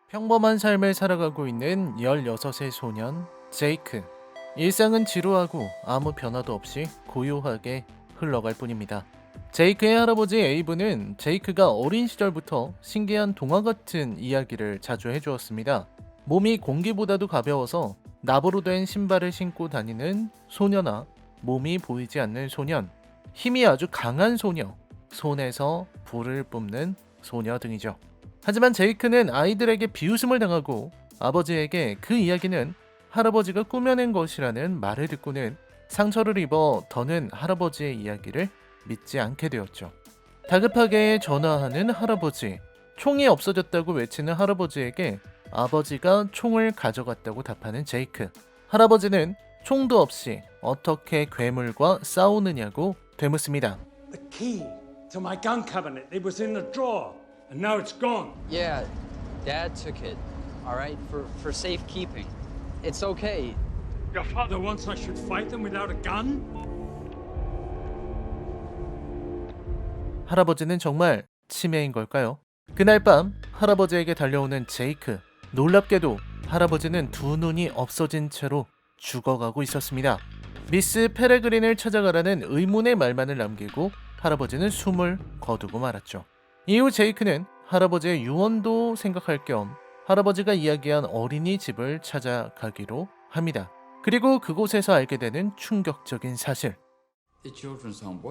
평범한 삶을 살아가고 있는 16의 소년 제이크. 일상은 지루하고 아무 변화도 없이 고요하게 흘러갈 뿐입니다. 제이크의 할아버지 에이브는 제이크가 어린 시절부터 신기한 동화 같은 이야기를 자주 해주었습니다. 몸이 공기보다도 가벼워서 나무로 된 신발을 신고 다니는 소녀나 몸이 보이지 않는 소년, 힘이 아주 강한 소녀, 손에서 불을 뿜는 소녀 등이죠. 하지만 제이크는 아이들에게 비웃음을 당하고 아버지에게 그 이야기는 할아버지가 꾸며낸 것이라는 말을 듣고는 상처를 입어 더는 할아버지의 이야기를 믿지 않게 되었죠. 다급하게 전화하는 할아버지, 총이 없어졌다고 외치는 할아버지에게 아버지가 총을 가져갔다고 답하는 제이크. 할아버지는 총도 없이 어떻게 괴물과 싸우느냐고 되묻습니다. The key to my gun cabinet. It was in the drawer, and now it's gone. Yeah, Dad took it. All right, for safekeeping. It's okay. Your father wants I should fight them without a gun? 할아버지는 정말 치매인 걸까요? 그날 밤 할아버지에게 달려오는 제이크. 놀랍게도 할아버지는 두 눈이 없어진 채로 죽어가고 있었습니다. 미스 페레그린을 찾아가라는 의문의 말만을 남기고 할아버지는 숨을 거두고 말았죠. 이후 제이크는 할아버지의 유언도 생각할 겸 할아버지가 이야기한 어린이집을 찾아가기로 합니다. 그리고 그곳에서 알게 되는 충격적인 사실. The children's home.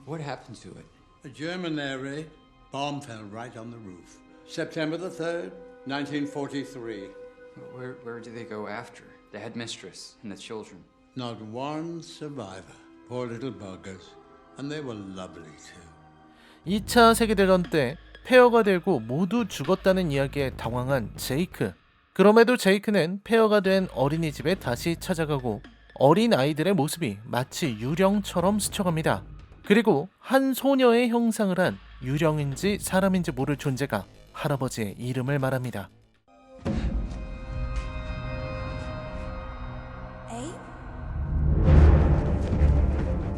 What happened to it? A German air raid. Bomb fell right on the roof. September the 3rd, 1943. Where do they go after? The headmistress and the children. Not one survivor. Poor little buggers. And they were lovely too. 2차 세계대전 때 폐허가 되고 모두 죽었다는 이야기에 당황한 제이크. 그럼에도 제이크는 폐허가 된 어린이집에 다시 찾아가고 어린 아이들의 모습이 마치 유령처럼 스쳐갑니다. 그리고 한 소녀의 형상을 한 유령인지 사람인지 모를 존재가 할아버지의 이름을 말합니다.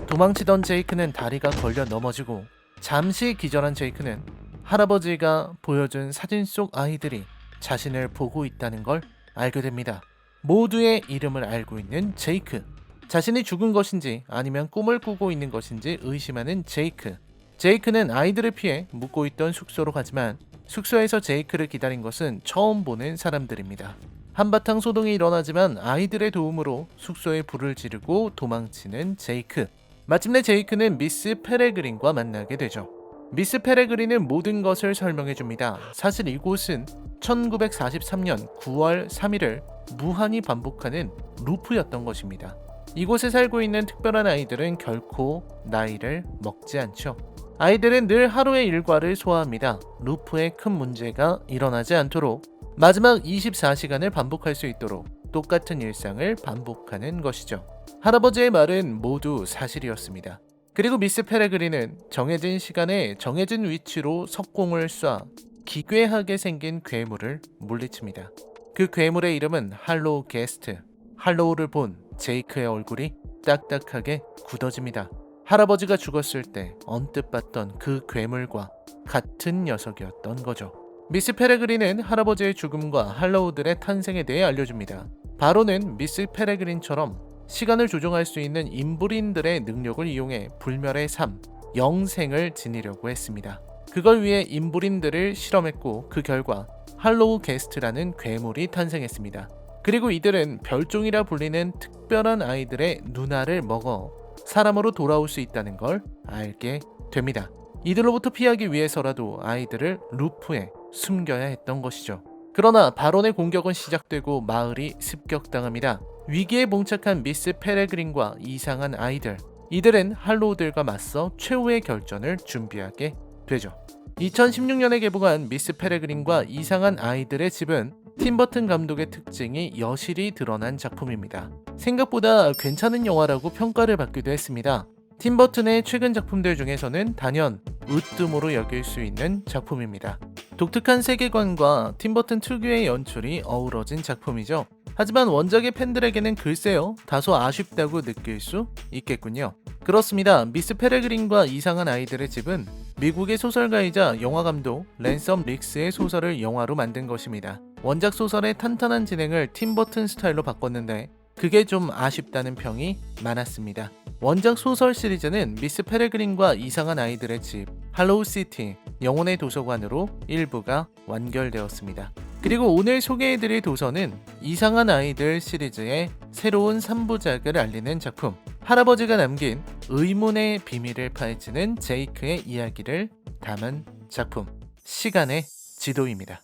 도망치던 제이크는 다리가 걸려 넘어지고 잠시 기절한 제이크는 할아버지가 보여준 사진 속 아이들이 자신을 보고 있다는 걸 알게 됩니다. 모두의 이름을 알고 있는 제이크. 자신이 죽은 것인지 아니면 꿈을 꾸고 있는 것인지 의심하는 제이크. 제이크는 아이들을 피해 묵고 있던 숙소로 가지만 숙소에서 제이크를 기다린 것은 처음 보는 사람들입니다. 한바탕 소동이 일어나지만 아이들의 도움으로 숙소에 불을 지르고 도망치는 제이크. 마침내 제이크는 미스 페레그린과 만나게 되죠. 미스 페레그린은 모든 것을 설명해줍니다. 사실 이곳은 1943년 9월 3일을 무한히 반복하는 루프였던 것입니다. 이곳에 살고 있는 특별한 아이들은 결코 나이를 먹지 않죠. 아이들은 늘 하루의 일과를 소화합니다. 루프에 큰 문제가 일어나지 않도록 마지막 24시간을 반복할 수 있도록 똑같은 일상을 반복하는 것이죠. 할아버지의 말은 모두 사실이었습니다. 그리고 미스 페레그린은 정해진 시간에 정해진 위치로 석공을 쏴 기괴하게 생긴 괴물을 물리칩니다. 그 괴물의 이름은 할로우 게스트. 할로우를 본 제이크의 얼굴이 딱딱하게 굳어집니다. 할아버지가 죽었을 때 언뜻 봤던 그 괴물과 같은 녀석이었던 거죠. 미스 페레그린은 할아버지의 죽음과 할로우들의 탄생에 대해 알려줍니다. 바로는 미스 페레그린처럼 시간을 조종할 수 있는 인불인들의 능력을 이용해 불멸의 삶, 영생을 지니려고 했습니다. 그걸 위해 인불인들을 실험했고 그 결과 할로우 게스트라는 괴물이 탄생했습니다. 그리고 이들은 별종이라 불리는 특별한 아이들의 누나를 먹어 사람으로 돌아올 수 있다는 걸 알게 됩니다. 이들로부터 피하기 위해서라도 아이들을 루프에 숨겨야 했던 것이죠. 그러나 바론의 공격은 시작되고 마을이 습격당합니다. 위기에 봉착한 미스 페레그린과 이상한 아이들. 이들은 할로우들과 맞서 최후의 결전을 준비하게 되죠. 2016년에 개봉한 미스 페레그린과 이상한 아이들의 집은 팀버튼 감독의 특징이 여실히 드러난 작품입니다. 생각보다 괜찮은 영화라고 평가를 받기도 했습니다. 팀버튼의 최근 작품들 중에서는 단연 으뜸으로 여길 수 있는 작품입니다. 독특한 세계관과 팀버튼 특유의 연출이 어우러진 작품이죠. 하지만 원작의 팬들에게는 글쎄요, 다소 아쉽다고 느낄 수 있겠군요. 그렇습니다. 미스 페레그린과 이상한 아이들의 집은 미국의 소설가이자 영화감독 랜섬 릭스의 소설을 영화로 만든 것입니다. 원작 소설의 탄탄한 진행을 팀 버튼 스타일로 바꿨는데 그게 좀 아쉽다는 평이 많았습니다. 원작 소설 시리즈는 미스 페레그린과 이상한 아이들의 집, 할로우 시티, 영혼의 도서관으로 일부가 완결되었습니다. 그리고 오늘 소개해드릴 도서는 이상한 아이들 시리즈의 새로운 3부작을 알리는 작품, 할아버지가 남긴 의문의 비밀을 파헤치는 제이크의 이야기를 담은 작품, 시간의 지도입니다.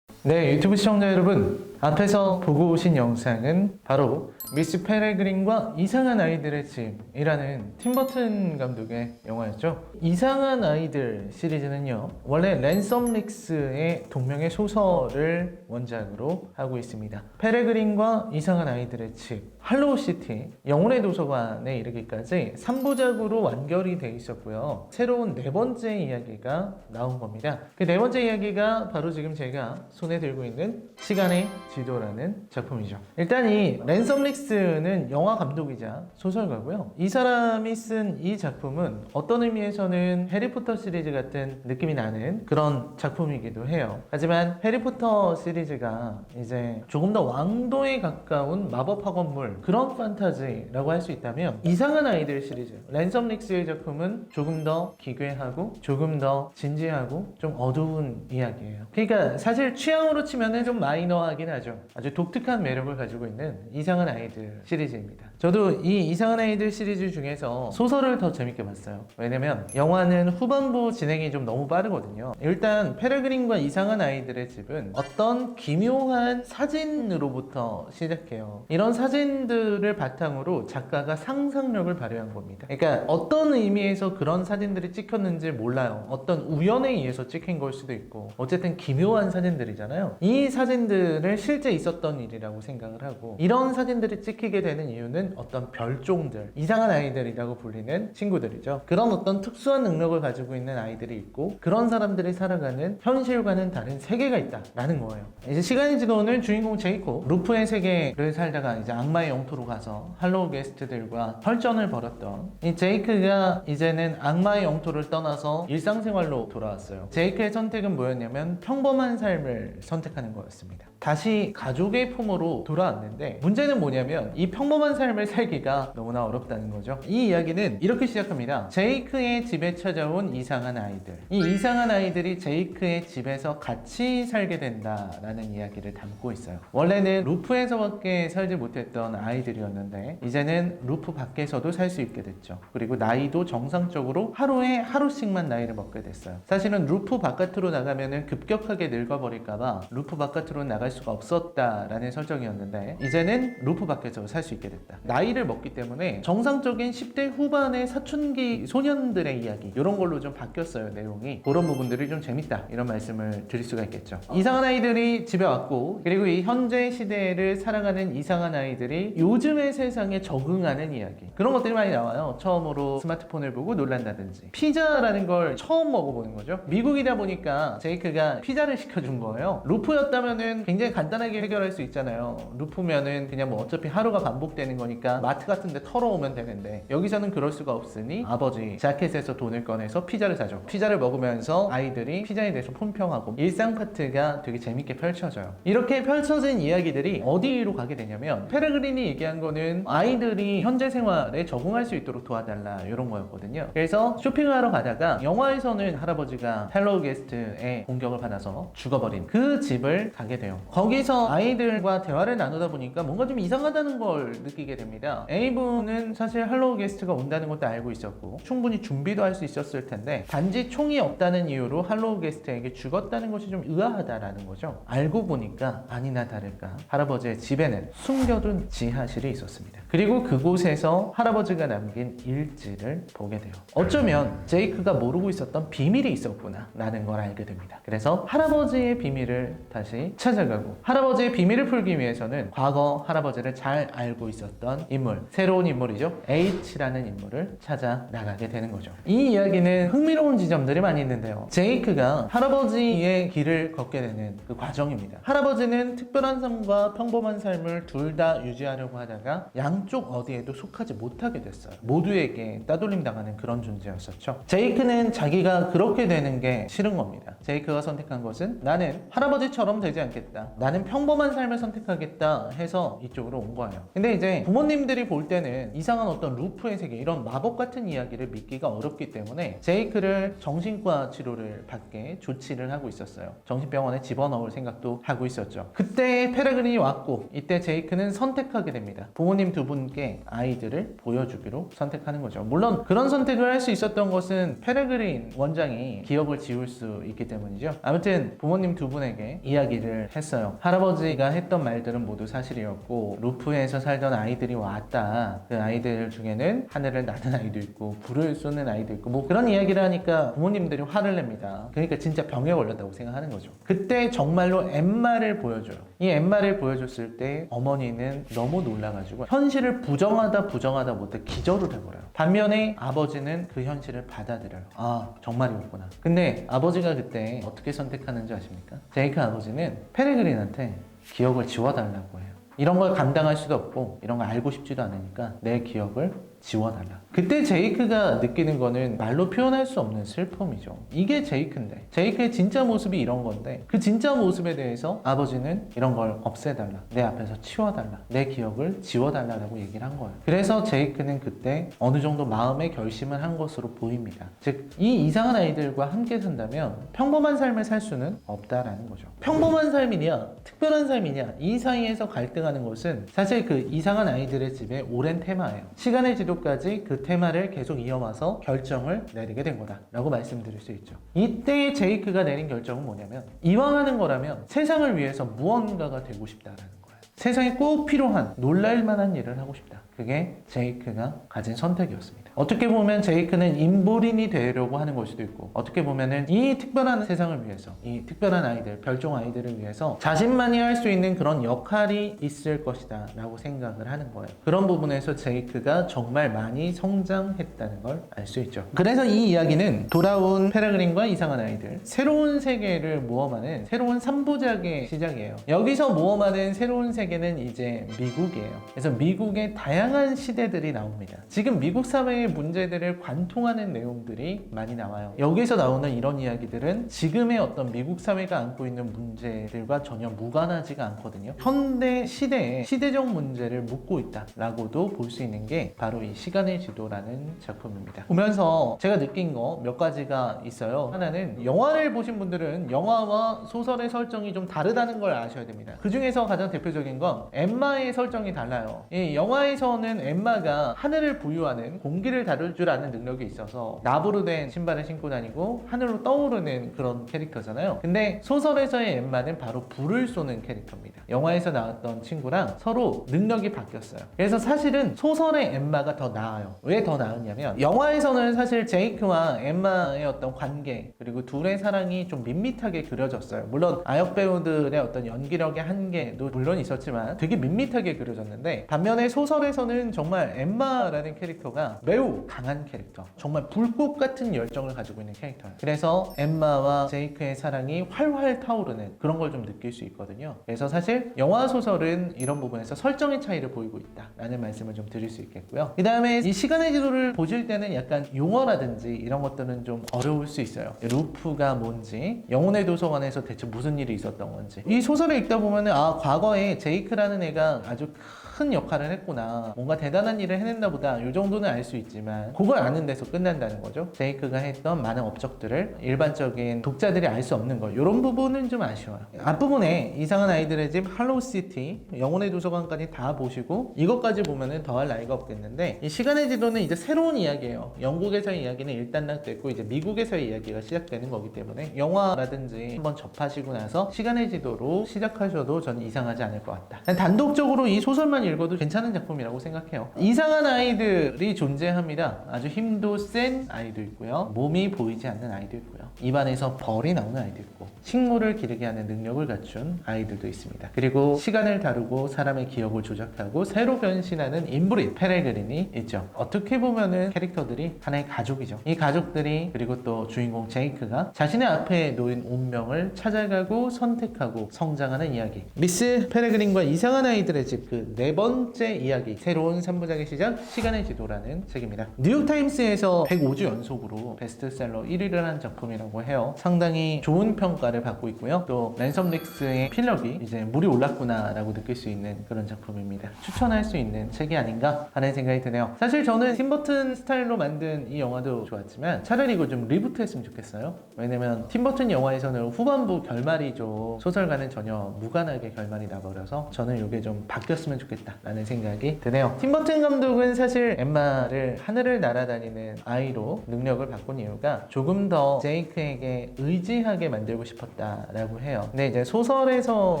네, 유튜브 시청자 여러분, 앞에서 보고 오신 영상은 바로 미스 페레그린과 이상한 아이들의 집이라는 팀 버튼 감독의 영화였죠. 이상한 아이들 시리즈는요, 원래 랜섬 릭스의 동명의 소설을 원작으로 하고 있습니다. 페레그린과 이상한 아이들의 집, 할로우 시티, 영혼의 도서관에 이르기까지 3부작으로 완결이 돼 있었고요. 새로운 네 번째 이야기가 나온 겁니다. 그 네 번째 이야기가 바로 지금 제가 손에 들고 있는 시간의 지도라는 작품이죠. 일단 이 랜섬 릭스는 영화 감독이자 소설가고요. 이 사람이 쓴 이 작품은 어떤 의미에서는 해리포터 시리즈 같은 느낌이 나는 그런 작품이기도 해요. 하지만 해리포터 시리즈가 이제 조금 더 왕도에 가까운 마법 학원물, 그런 판타지라고 할 수 있다면 이상한 아이들 시리즈, 랜섬 릭스의 작품은 조금 더 기괴하고 조금 더 진지하고 좀 어두운 이야기예요. 그러니까 사실 취향으로 치면은 좀 마이너하긴 하죠. 아주 독특한 매력을 가지고 있는 이상한 아이들 시리즈입니다. 저도 이 이상한 아이들 시리즈 중에서 소설을 더 재밌게 봤어요. 왜냐면 영화는 후반부 진행이 좀 너무 빠르거든요. 일단 페레그린과 이상한 아이들의 집은 어떤 기묘한 사진으로부터 시작해요. 이런 사진들을 바탕으로 작가가 상상력을 발휘한 겁니다. 그러니까 어떤 의미에서 그런 사진들이 찍혔는지 몰라요. 어떤 우연에 의해서 찍힌 걸 수도 있고, 어쨌든 기묘한 사진들이잖아요. 이 사진들을 실제 있었던 일이라고 생각을 하고, 이런 사진들이 찍히게 되는 이유는 어떤 별종들, 이상한 아이들이라고 불리는 친구들이죠. 그런 어떤 특수한 능력을 가지고 있는 아이들이 있고, 그런 사람들이 살아가는 현실과는 다른 세계가 있다라는 거예요. 이제 시간의 지도는 주인공 제이코, 루프의 세계를 살다가 이제 악마의 영토로 가서 할로우 게스트들과 혈전을 벌였던 이 제이크가 이제는 악마의 영토를 떠나서 일상생활로 돌아왔어요. 제이크의 선택은 뭐였냐면 평범한 삶을 선택하는 거였습니다. 다시 가족의 품으로 돌아왔는데 문제는 뭐냐면 이 평범한 삶을 살기가 너무나 어렵다는 거죠. 이 이야기는 이렇게 시작합니다. 제이크의 집에 찾아온 이상한 아이들, 이 이상한 아이들이 제이크의 집에서 같이 살게 된다라는 이야기를 담고 있어요. 원래는 루프에서밖에 살지 못했던 아이들이었는데 이제는 루프 밖에서도 살 수 있게 됐죠. 그리고 나이도 정상적으로 하루에 하루씩만 나이를 먹게 됐어요. 사실은 루프 바깥으로 나가면은 급격하게 늙어버릴까봐 루프 바깥으로 나갈 수가 없었다라는 설정이었는데 이제는 루프 밖에서 살 수 있게 됐다. 나이를 먹기 때문에 정상적인 10대 후반의 사춘기 소년들의 이야기, 이런 걸로 좀 바뀌었어요, 내용이. 그런 부분들이 좀 재밌다, 이런 말씀을 드릴 수가 있겠죠. 이상한 아이들이 집에 왔고, 그리고 이 현재 시대를 살아가는 이상한 아이들이 요즘의 세상에 적응하는 이야기, 그런 것들이 많이 나와요. 처음으로 스마트폰을 보고 놀란다든지, 피자라는 걸 처음 먹어보는 거죠. 미국이다 보니까 제이크가 피자를 시켜준 거예요. 루프였다면은 굉장히 간단하게 해결할 수 있잖아요. 루프면은 그냥 뭐 어차피 하루가 반복되는 거니까 마트 같은 데 털어오면 되는데, 여기서는 그럴 수가 없으니 아버지 자켓에서 돈을 꺼내서 피자를 사죠. 피자를 먹으면서 아이들이 피자에 대해서 품평하고 일상 파트가 되게 재밌게 펼쳐져요. 이렇게 펼쳐진 이야기들이 어디로 가게 되냐면, 페레그린이 얘기한 거는 아이들이 현재 생활에 적응할 수 있도록 도와달라, 이런 거였거든요. 그래서 쇼핑을 하러 가다가 영화에서는 할아버지가 할로우 게스트의 공격을 받아서 죽어버린 그 집을 가게 돼요. 거기서 아이들과 대화를 나누다 보니까 뭔가 좀 이상하다는 걸 느끼게 됩니다. A분은 사실 할로우 게스트가 온다는 것도 알고 있었고 충분히 준비도 할 수 있었을 텐데, 단지 총이 없다는 이유로 할로우 게스트에게 죽었다는 것이 좀 의아하다라는 거죠. 알고 보니까 아니나 다를까 할아버지의 집에는 숨겨둔 지하실이 있었습니다. 그리고 그곳에서 할아버지가 남긴 일지를 보게 돼요. 어쩌면 제이크가 모르고 있었던 비밀이 있었구나 라는 걸 알게 됩니다. 그래서 할아버지의 비밀을 다시 찾아가고 할아버지의 비밀을 풀기 위해서는 과거 할아버지를 잘 알고 있었던 인물, 새로운 인물이죠. H라는 인물을 찾아 나가게 되는 거죠. 이 이야기는 흥미로운 지점들이 많이 있는데요. 제이크가 할아버지의 길을 걷게 되는 그 과정입니다. 할아버지는 특별한 삶과 평범한 삶을 둘 다 유지하려고 하다가 양쪽 어디에도 속하지 못하게 됐어요. 모두에게 따돌림 당하는 그런 존재였었죠. 제이크는 자기가 그렇게 되는 게 싫은 겁니다. 제이크가 선택한 것은 나는 할아버지처럼 되지 않겠다. 나는 평범한 삶을 선택하겠다 해서 이쪽으로 온 거예요. 근데 이제 부모님들이 볼 때는 이상한 어떤 루프의 세계, 이런 마법 같은 이야기를 믿기가 어렵기 때문에 제이크를 정신과 치료를 받게 조치를 하고 있었어요. 정신병원에 집어넣을 생각도 하고 있었죠. 그때 페레그린이 왔고 이때 제이크는 선택하게 됩니다. 부모님 두 분께 아이들을 보여주기로 선택하는 거죠. 물론 그런 선택을 할 수 있었던 것은 페레그린 원장이 기억을 지울 수 있기 때문이죠. 아무튼 부모님 두 분에게 이야기를 했어요. 할아버지가 했던 말들은 모두 사실이었고 루프에서 살던 아이들이 왔다. 그 아이들 중에는 하늘을 나는 아이도 있고 불을 쏘는 아이도 있고 뭐 그런 이야기를 하니까 부모님들이 화를 냅니다. 그러니까 진짜 병에 걸렸다고 생각하는 거죠. 그때 정말로 엠마를 보여줘요. 이 엠마를 보여줬을 때 어머니는 너무 놀라가지고 현실을 부정하다 못해 기절을 해버려요. 반면에 아버지는 그 현실을 받아들여요. 아, 정말이었구나. 근데 아버지가 그때 어떻게 선택하는지 아십니까? 제이크 아버지는 페레그린한테 기억을 지워달라고 해요. 이런 걸 감당할 수도 없고 이런 걸 알고 싶지도 않으니까 내 기억을 지워달라. 그때 제이크가 느끼는 거는 말로 표현할 수 없는 슬픔이죠. 이게 제이크인데 제이크의 진짜 모습이 이런 건데 그 진짜 모습에 대해서 아버지는 이런 걸 없애달라, 내 앞에서 치워달라, 내 기억을 지워달라고 얘기를 한 거예요. 그래서 제이크는 그때 어느 정도 마음의 결심을 한 것으로 보입니다. 즉 이 이상한 아이들과 함께 산다면 평범한 삶을 살 수는 없다라는 거죠. 평범한 삶이냐 특별한 삶이냐 이 사이에서 갈등하는 것은 사실 그 이상한 아이들의 집의 오랜 테마예요. 시간의 지도까지 그 테마를 계속 이어와서 결정을 내리게 된 거다라고 말씀드릴 수 있죠. 이때 제이크가 내린 결정은 뭐냐면 이왕 하는 거라면 세상을 위해서 무언가가 되고 싶다라는 거예요. 세상에 꼭 필요한 놀랄만한 일을 하고 싶다. 그게 제이크가 가진 선택이었습니다. 어떻게 보면 제이크는 인볼인이 되려고 하는 걸 수도 있고 어떻게 보면은 이 특별한 세상을 위해서 이 특별한 아이들, 별종 아이들을 위해서 자신만이 할 수 있는 그런 역할이 있을 것이다 라고 생각을 하는 거예요. 그런 부분에서 제이크가 정말 많이 성장했다는 걸 알 수 있죠. 그래서 이 이야기는 돌아온 페레그린과 이상한 아이들, 새로운 세계를 모험하는 새로운 3부작의 시작이에요. 여기서 모험하는 새로운 세계는 이제 미국이에요. 그래서 미국의 다양한 시대들이 나옵니다. 지금 미국 사회의 문제들을 관통하는 내용들이 많이 나와요. 여기서 나오는 이런 이야기들은 지금의 어떤 미국 사회가 안고 있는 문제들과 전혀 무관하지가 않거든요. 현대 시대에 시대적 문제를 묻고 있다라고도 볼 수 있는 게 바로 이 시간의 지도라는 작품입니다. 보면서 제가 느낀 거 몇 가지가 있어요. 하나는 영화를 보신 분들은 영화와 소설의 설정이 좀 다르다는 걸 아셔야 됩니다. 그 중에서 가장 대표적인 건 엠마의 설정이 달라요. 이 영화에서는 엠마가 하늘을 부유하는 공기를 다룰 줄 아는 능력이 있어서 나부로 된 신발을 신고 다니고 하늘로 떠오르는 그런 캐릭터잖아요. 근데 소설에서의 엠마는 바로 불을 쏘는 캐릭터입니다. 영화에서 나왔던 친구랑 서로 능력이 바뀌었어요. 그래서 사실은 소설의 엠마가 더 나아요. 왜 더 나았냐면 영화에서는 사실 제이크와 엠마의 어떤 관계 그리고 둘의 사랑이 좀 밋밋하게 그려졌어요. 물론 아역 배우들의 어떤 연기력의 한계도 물론 있었지만 되게 밋밋하게 그려졌는데 반면에 소설에서는 정말 엠마라는 캐릭터가 매우 강한 캐릭터, 정말 불꽃 같은 열정을 가지고 있는 캐릭터예요. 그래서 엠마와 제이크의 사랑이 활활 타오르는 그런 걸 좀 느낄 수 있거든요. 그래서 사실 영화 소설은 이런 부분에서 설정의 차이를 보이고 있다라는 말씀을 좀 드릴 수 있겠고요. 그 다음에 이 시간의 지도를 보실 때는 약간 용어라든지 이런 것들은 좀 어려울 수 있어요. 루프가 뭔지, 영혼의 도서관에서 대체 무슨 일이 있었던 건지. 이 소설을 읽다 보면은 아, 과거에 제이크라는 애가 아주 큰 역할을 했구나, 뭔가 대단한 일을 해냈나 보다, 이 정도는 알 수 있지만 그걸 아는 데서 끝난다는 거죠. 제이크가 했던 많은 업적들을 일반적인 독자들이 알 수 없는 거, 이런 부분은 좀 아쉬워요. 앞부분에 이상한 아이들의 집, 할로우시티, 영혼의 도서관까지 다 보시고 이것까지 보면은 더할 나위가 없겠는데 이 시간의 지도는 이제 새로운 이야기예요. 영국에서의 이야기는 일단락됐고 이제 미국에서의 이야기가 시작되는 거기 때문에 영화라든지 한번 접하시고 나서 시간의 지도로 시작하셔도 저는 이상하지 않을 것 같다. 단독적으로 이 소설만 읽어도 괜찮은 작품이라고 생각해요. 이상한 아이들이 존재합니다. 아주 힘도 센 아이도 있고요. 몸이 보이지 않는 아이도 있고요. 입안에서 벌이 나오는 아이도 있고 식물을 기르게 하는 능력을 갖춘 아이들도 있습니다. 그리고 시간을 다루고 사람의 기억을 조작하고 새로 변신하는 인브릿 페레그린이 있죠. 어떻게 보면은 캐릭터들이 하나의 가족이죠. 이 가족들이 그리고 또 주인공 제이크가 자신의 앞에 놓인 운명을 찾아가고 선택하고 성장하는 이야기. 미스 페레그린과 이상한 아이들의 집 그 네 번째 이야기, 새로운 3부작의 시작, 시간의 지도라는 책입니다. 뉴욕타임스에서 105주 연속으로 베스트셀러 1위를 한 작품이라고 해요. 상당히 좋은 평가를 받고 있고요. 또 랜섬 릭스의 필력이 이제 물이 올랐구나 라고 느낄 수 있는 그런 작품입니다. 추천할 수 있는 책이 아닌가 하는 생각이 드네요. 사실 저는 팀버튼 스타일로 만든 이 영화도 좋았지만 차라리 이걸 좀 리부트 했으면 좋겠어요. 왜냐면 팀버튼 영화에서는 후반부 결말이 좀 소설과는 전혀 무관하게 결말이 나버려서 저는 이게 좀 바뀌었으면 좋겠다 라는 생각이 드네요. 팀버튼 감독은 사실 엠마를 하늘을 날아다니는 아이로 능력을 바꾼 이유가 조금 더 제이크에게 의지하게 만들고 싶었다라고 해요. 근데 이제 소설에서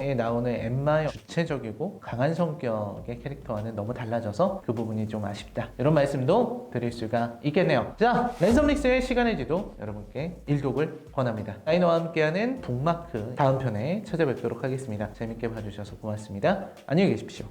나오는 엠마의 주체적이고 강한 성격의 캐릭터와는 너무 달라져서 그 부분이 좀 아쉽다, 이런 말씀도 드릴 수가 있겠네요. 자, 랜섬 릭스의 시간의 지도 여러분께 일독을 권합니다. 아이너와 함께하는 북마크 다음 편에 찾아뵙도록 하겠습니다. 재밌게 봐주셔서 고맙습니다. 안녕히 계십시오.